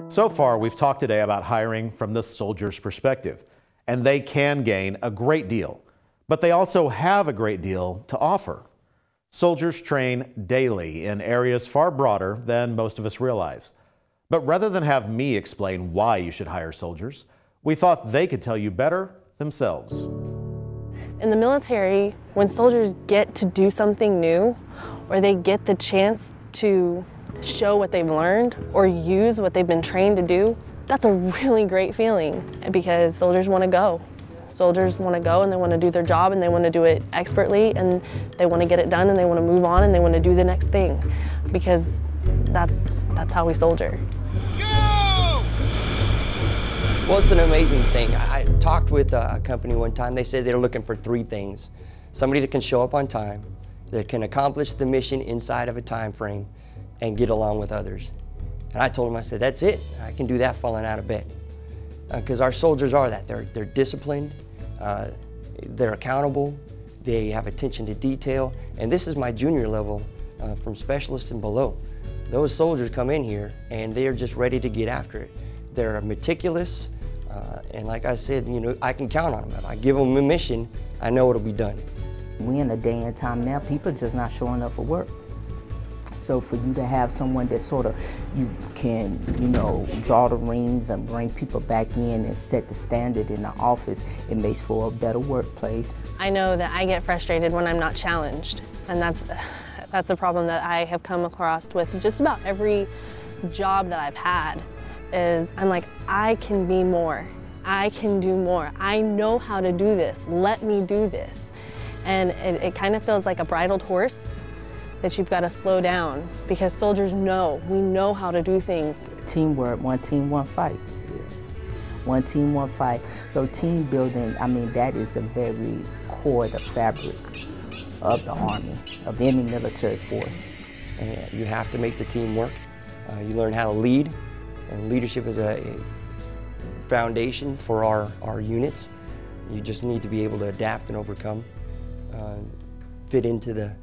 So far, we've talked today about hiring from the soldier's perspective, and they can gain a great deal, but they also have a great deal to offer. Soldiers train daily in areas far broader than most of us realize. But rather than have me explain why you should hire soldiers, we thought they could tell you better themselves. In the military, when soldiers get to do something new, or they get the chance to show what they've learned or use what they've been trained to do, that's a really great feeling because soldiers want to go. Soldiers want to go and they want to do their job and they want to do it expertly and they want to get it done and they want to move on and they want to do the next thing because that's how we soldier. Well, it's an amazing thing. I talked with a company one time. They said they're looking for 3 things. Somebody that can show up on time, that can accomplish the mission inside of a time frame, and get along with others. And I told them, I said, that's it. I can do that falling out of bed. Because our soldiers are that. They're disciplined, they're accountable, they have attention to detail, and this is my junior level from specialists and below. Those soldiers come in here and they are just ready to get after it. They're meticulous, and like I said, you know, I can count on them. If I give them a mission, I know it'll be done. We in a day and time now, people are just not showing up for work. So for you to have someone that sort of, you can, you know, draw the reins and bring people back in and set the standard in the office, it makes for a better workplace. I know that I get frustrated when I'm not challenged, and that's a problem that I have come across with just about every job that I've had, is I'm like, I can be more, I can do more, I know how to do this, let me do this. And it kind of feels like a bridled horse that you've got to slow down because soldiers know, we know how to do things. Teamwork, one team, one fight. One team, one fight. So team building, I mean, that is the very core, the fabric of the Army, of any military force. And you have to make the team work. You learn how to lead, and leadership is a foundation for our units. You just need to be able to adapt and overcome, fit into the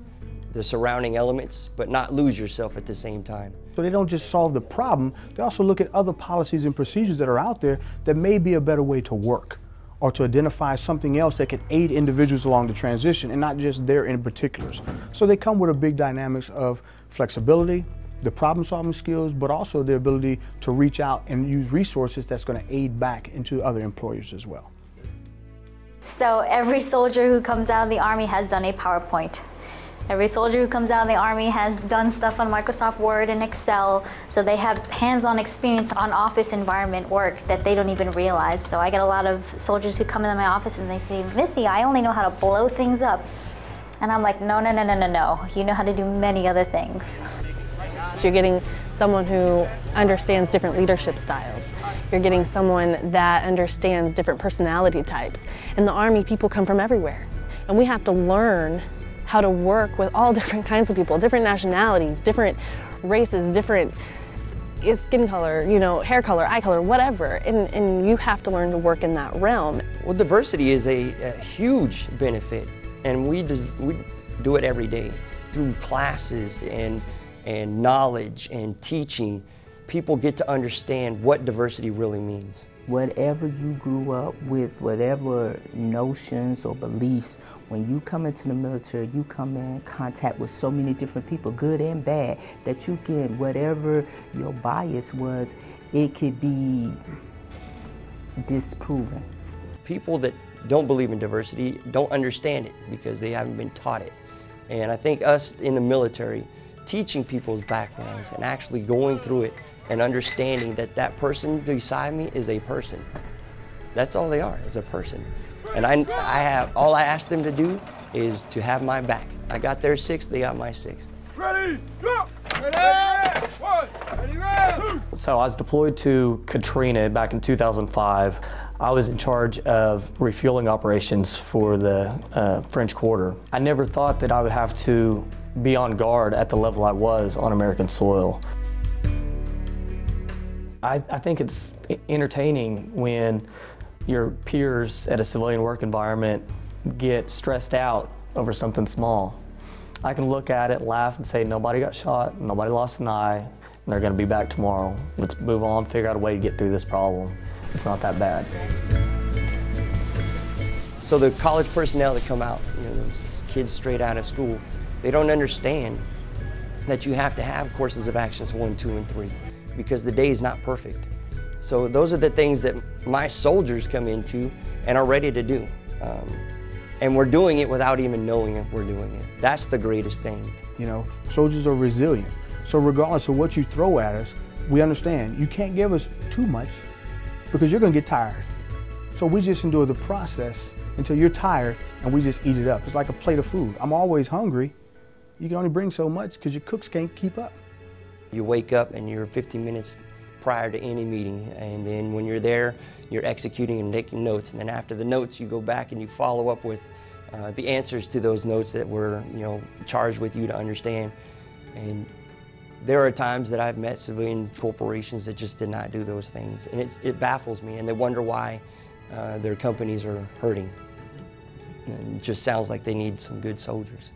surrounding elements, but not lose yourself at the same time. So they don't just solve the problem, they also look at other policies and procedures that are out there that may be a better way to work or to identify something else that could aid individuals along the transition and not just their in particulars. So they come with a big dynamics of flexibility, the problem solving skills, but also the ability to reach out and use resources that's going to aid back into other employers as well. So every soldier who comes out of the Army has done a PowerPoint. Every soldier who comes out of the Army has done stuff on Microsoft Word and Excel, so they have hands-on experience on office environment work that they don't even realize. So I get a lot of soldiers who come into my office and they say, Missy, I only know how to blow things up. And I'm like, no, no, no, no, no, no. You know how to do many other things. So you're getting someone who understands different leadership styles. You're getting someone that understands different personality types. In the Army, people come from everywhere. And we have to learn how to work with all different kinds of people, different nationalities, different races, different skin color, you know, hair color, eye color, whatever. And you have to learn to work in that realm. Well, diversity is a huge benefit, and we do it every day through classes and knowledge and teaching. People get to understand what diversity really means. Whatever you grew up with, whatever notions or beliefs, when you come into the military, you come in contact with so many different people, good and bad, that you can, whatever your bias was, it could be disproven. People that don't believe in diversity don't understand it because they haven't been taught it. And I think us in the military, teaching people's backgrounds and actually going through it and understanding that that person beside me is a person. That's all they are, is a person. And all I ask them to do is to have my back. I got their 6, they got my 6. Ready, drop! Ready, 1, ready, 2! So I was deployed to Katrina back in 2005. I was in charge of refueling operations for the French Quarter. I never thought that I would have to be on guard at the level I was on American soil. I think it's entertaining when your peers at a civilian work environment get stressed out over something small. I can look at it, laugh, and say nobody got shot, nobody lost an eye, They're going to be back tomorrow. Let's move on, figure out a way to get through this problem. It's not that bad. So the college personnel that come out, those kids straight out of school, they don't understand that you have to have courses of actions 1, 2, and 3 because the day is not perfect. So those are the things that my soldiers come into and are ready to do. And we're doing it without even knowing it, we're doing it. That's the greatest thing. Soldiers are resilient. So regardless of what you throw at us, we understand you can't give us too much because you're going to get tired. So we just endure the process until you're tired and we just eat it up. It's like a plate of food. I'm always hungry. You can only bring so much because your cooks can't keep up. You wake up and you're 15 minutes prior to any meeting, and then when you're there, you're executing and making notes, and then after the notes, you go back and you follow up with the answers to those notes that were, charged with you to understand. And there are times that I've met civilian corporations that just did not do those things, and it baffles me, and they wonder why their companies are hurting. And it just sounds like they need some good soldiers.